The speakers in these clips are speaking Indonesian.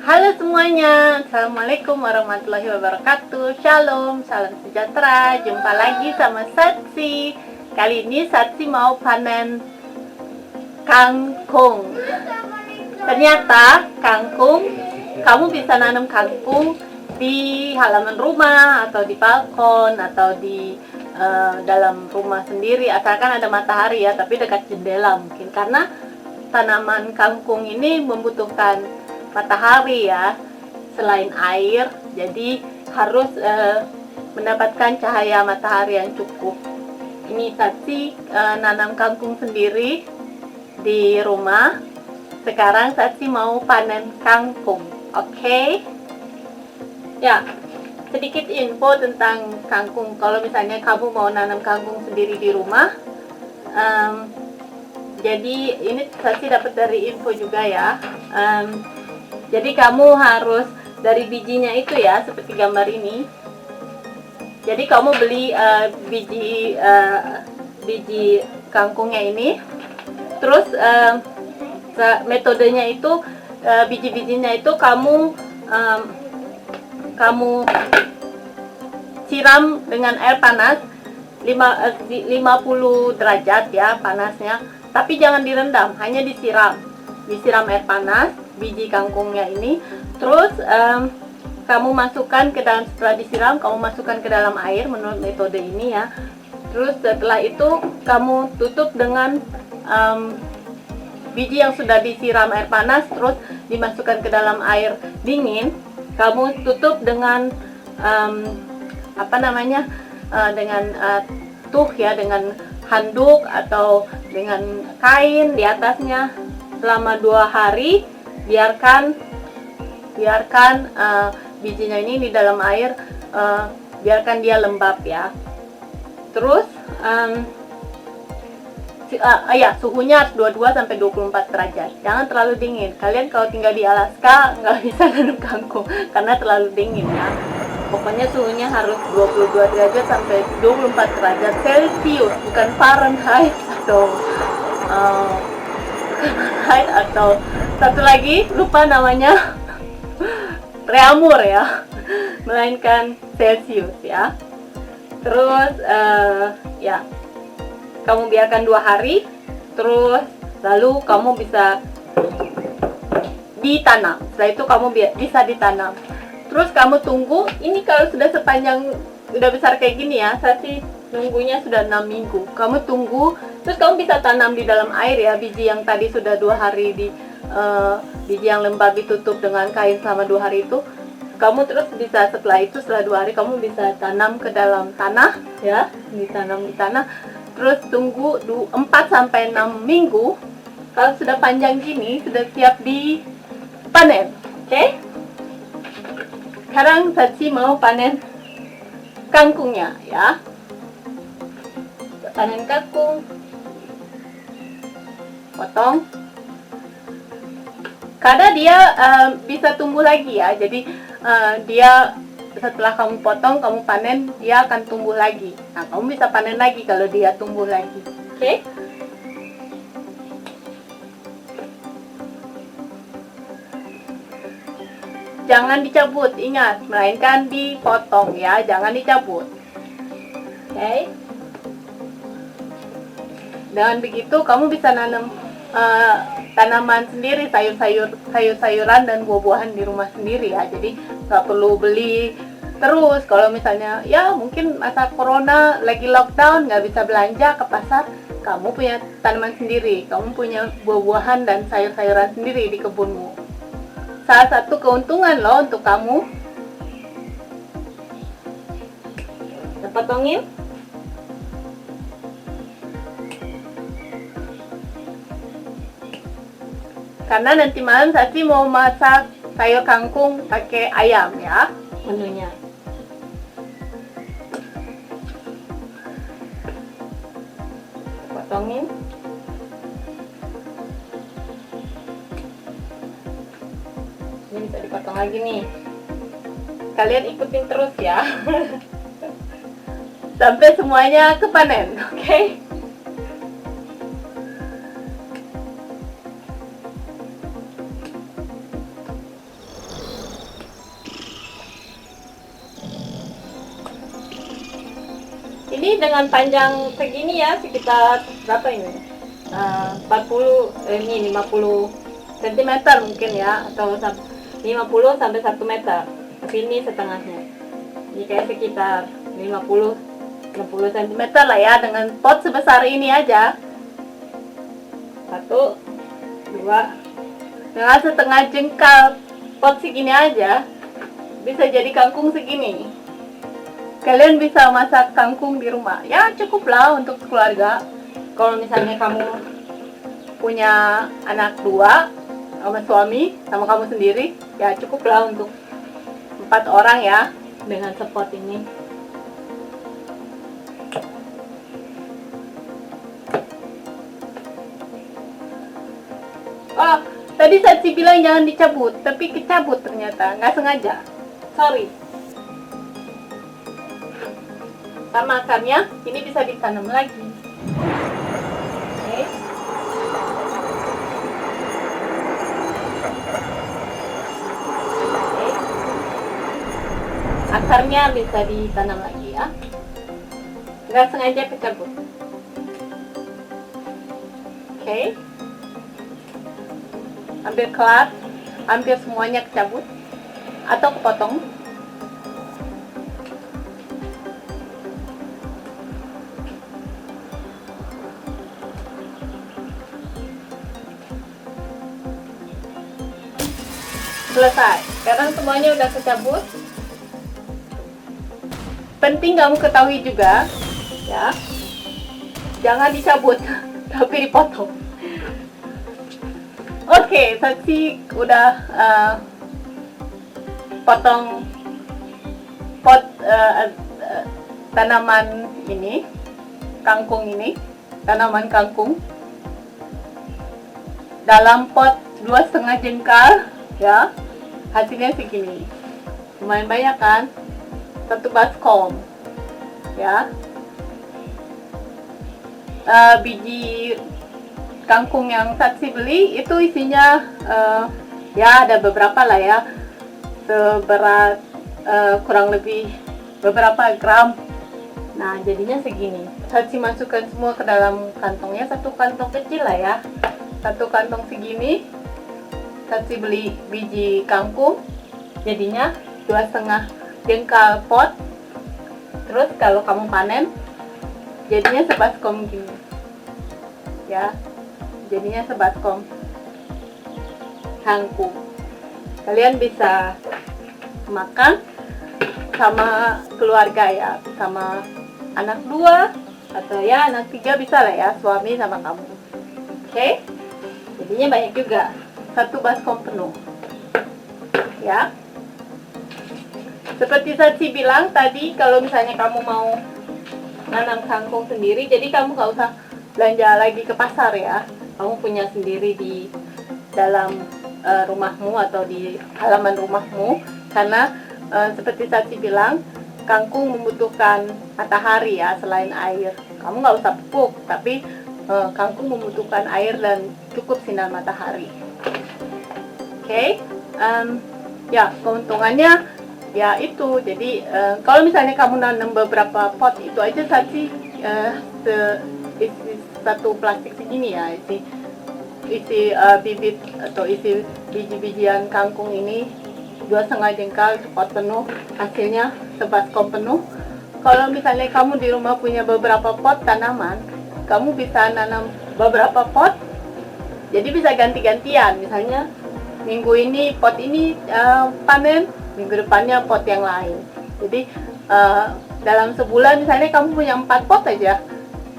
Halo semuanya, Assalamualaikum warahmatullahi wabarakatuh. Shalom, salam sejahtera. Jumpa lagi sama Satsi. Kali ini Satsi mau panen kangkung. Ternyata kangkung, kamu bisa nanam kangkung di halaman rumah atau di balkon atau di dalam rumah sendiri, asalkan ada matahari ya, tapi dekat jendela mungkin, karena tanaman kangkung ini membutuhkan matahari ya, selain air, jadi harus mendapatkan cahaya matahari yang cukup. Ini Satsi nanam kangkung sendiri di rumah. Sekarang Satsi mau panen kangkung, oke? Ya, sedikit info tentang kangkung. Kalau misalnya kamu mau nanam kangkung sendiri di rumah, jadi ini Satsi dapat dari info juga ya. Jadi kamu harus dari bijinya itu ya, seperti gambar ini. Jadi kamu beli biji kangkungnya ini. Terus metodenya itu biji-bijinya itu kamu siram dengan air panas 50 derajat ya panasnya. Tapi jangan direndam, hanya disiram air panas biji kangkungnya ini. Terus kamu masukkan ke dalam, setelah disiram kamu masukkan ke dalam air menurut metode ini ya. Terus setelah itu kamu tutup dengan biji yang sudah disiram air panas, terus dimasukkan ke dalam air dingin. Kamu tutup dengan dengan tuh ya, dengan handuk atau dengan kain di atasnya selama 2 hari. Biarkan bijinya ini di dalam air, biarkan dia lembab ya. Terus suhunya harus 22-24 derajat. Jangan terlalu dingin. Kalian kalau tinggal di Alaska nggak bisa nanam kangkung karena terlalu dingin ya. Pokoknya suhunya harus 22 derajat sampai 24 derajat Celcius, bukan Fahrenheit atau satu lagi lupa namanya Reaumur ya, melainkan Celcius ya. Terus kamu biarkan 2 hari, terus lalu kamu bisa ditanam. Setelah itu kamu bisa ditanam. Terus kamu tunggu, ini kalau sudah sudah besar kayak gini ya, saya sih nunggunya sudah 6 minggu. Kamu tunggu, terus kamu bisa tanam di dalam air ya, biji yang tadi sudah 2 hari biji yang lembab ditutup dengan kain selama 2 hari itu. Kamu terus bisa setelah 2 hari kamu bisa tanam ke dalam tanah ya, ditanam di tanah. Terus tunggu 4-6 minggu. Kalau sudah panjang gini, sudah siap dipanen. Oke? Sekarang Satsi mau panen kangkungnya ya. Panen kangkung, potong. Karena dia bisa tumbuh lagi ya, jadi dia setelah kamu potong, kamu panen, dia akan tumbuh lagi. Nah, kamu bisa panen lagi kalau dia tumbuh lagi. Oke? Jangan dicabut, ingat, melainkan dipotong ya, jangan dicabut. Oke? Dengan begitu kamu bisa nanam tanaman sendiri, sayur-sayuran dan buah-buahan di rumah sendiri ya. Jadi nggak perlu beli terus. Kalau misalnya ya mungkin masa corona lagi lockdown, nggak bisa belanja ke pasar, kamu punya tanaman sendiri, kamu punya buah-buahan dan sayur-sayuran sendiri di kebunmu. Salah satu keuntungan loh untuk kamu. Kita potongin. Karena nanti malam Satsi mau masak sayur kangkung pakai ayam ya, menunya. Potongin. Ini bisa dipotong lagi nih. Kalian ikutin terus ya. Sampai semuanya kepanen, oke? ini dengan panjang segini ya, sekitar berapa ini? 40 ini 50 cm mungkin ya, atau 50 sampai 1 meter. Tapi ini setengahnya. Ini kayak sekitar 50-60 cm lah ya, dengan pot sebesar ini aja. 1, 2, dengan setengah jengkal pot segini aja bisa jadi kangkung segini. Kalian bisa masak kangkung di rumah. Ya cukuplah untuk keluarga. Kalau misalnya kamu punya anak 2 sama suami, sama kamu sendiri, ya cukuplah untuk 4 orang ya dengan sepot ini. Oh, tadi Satsi bilang jangan dicabut, tapi kecabut ternyata, nggak sengaja. Sorry. Sama akarnya, ini bisa ditanam lagi. Oke. Akarnya bisa ditanam lagi ya. Nggak sengaja kecabut. Oke. Hampir kelar, hampir semuanya kecabut atau kepotong. Selesai. Sekarang semuanya udah kecabut. Penting kamu ketahui juga ya, jangan dicabut tapi dipotong. Oke, Satsi udah potong pot tanaman ini, kangkung ini, tanaman kangkung dalam pot 2,5 jengkal ya. Hasilnya segini, lumayan banyak kan, 1 baskom ya. Biji kangkung yang Satsi beli itu isinya ya ada beberapa lah ya, seberat kurang lebih beberapa gram. Nah jadinya segini. Satsi masukkan semua ke dalam kantongnya, 1 kantong kecil lah ya, 1 kantong segini. Satsi beli biji kangkung, jadinya 2,5 jengkal pot. Terus kalau kamu panen jadinya sebaskom gini ya, jadinya sebaskom kangkung. Kalian bisa makan sama keluarga ya, sama anak 2 atau ya anak 3 bisa lah ya, suami sama kamu. Oke, jadinya banyak juga, 1 baskom penuh ya. Seperti Satsi bilang tadi, kalau misalnya kamu mau nanam kangkung sendiri, jadi kamu nggak usah belanja lagi ke pasar ya. Kamu punya sendiri di dalam rumahmu atau di halaman rumahmu, karena seperti Satsi bilang, kangkung membutuhkan matahari ya selain air. Kamu nggak usah pupuk, tapi kangkung membutuhkan air dan cukup sinar matahari. Oke, ya keuntungannya ya itu. Jadi kalau misalnya kamu nanam beberapa pot, itu aja Satsi isi 1 plastik segini ya, isi bibit atau isi biji-bijian kangkung ini 2,5 jengkal pot penuh, hasilnya sebaskom penuh. Kalau misalnya kamu di rumah punya beberapa pot tanaman, kamu bisa nanam beberapa pot, jadi bisa ganti-gantian. Misalnya minggu ini pot ini panen, minggu depannya pot yang lain. Jadi dalam sebulan misalnya kamu punya 4 pot aja,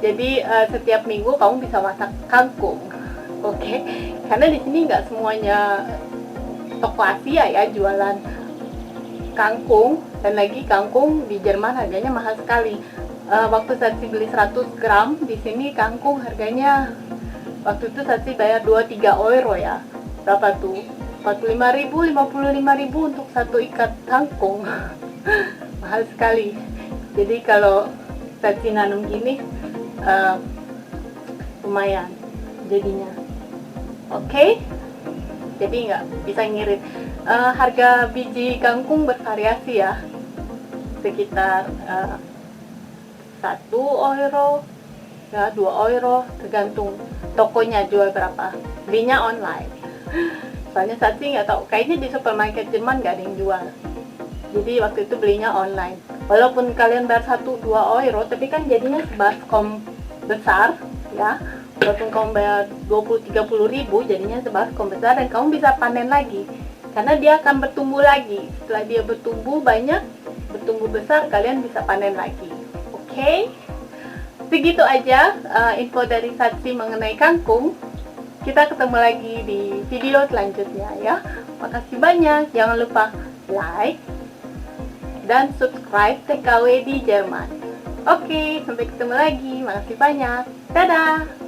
jadi setiap minggu kamu bisa masak kangkung. Oke, karena di sini nggak semuanya toko Asia ya jualan kangkung, dan lagi kangkung di Jerman harganya mahal sekali. Waktu Satsi beli 100 gram di sini kangkung harganya waktu itu Satsi bayar 2-3 euro ya. Berapa tuh? 45.000, 55.000 untuk 1 ikat kangkung. Mahal sekali. Jadi kalau Satsi nanam gini lumayan jadinya. Oke, jadi nggak bisa ngirit. Harga biji kangkung bervariasi ya, sekitar 1 euro, ya 2 euro, tergantung tokonya jual berapa. Belinya online. Soalnya Satsi nggak tahu, kayaknya di supermarket Jerman nggak ada yang jual. Jadi waktu itu belinya online. Walaupun kalian bayar 1-2 euro, tapi kan jadinya sebaskom besar, ya. Walaupun kamu bayar 20-30 ribu, jadinya sebaskom besar dan kamu bisa panen lagi. Karena dia akan bertumbuh lagi. Setelah dia bertumbuh banyak, bertumbuh besar, kalian bisa panen lagi. Oke? Segitu aja info dari Satsi mengenai kangkung. Kita ketemu lagi di video selanjutnya ya. Makasih banyak. Jangan lupa like dan subscribe TKW di Jerman. Oke, sampai ketemu lagi. Makasih banyak. Dadah.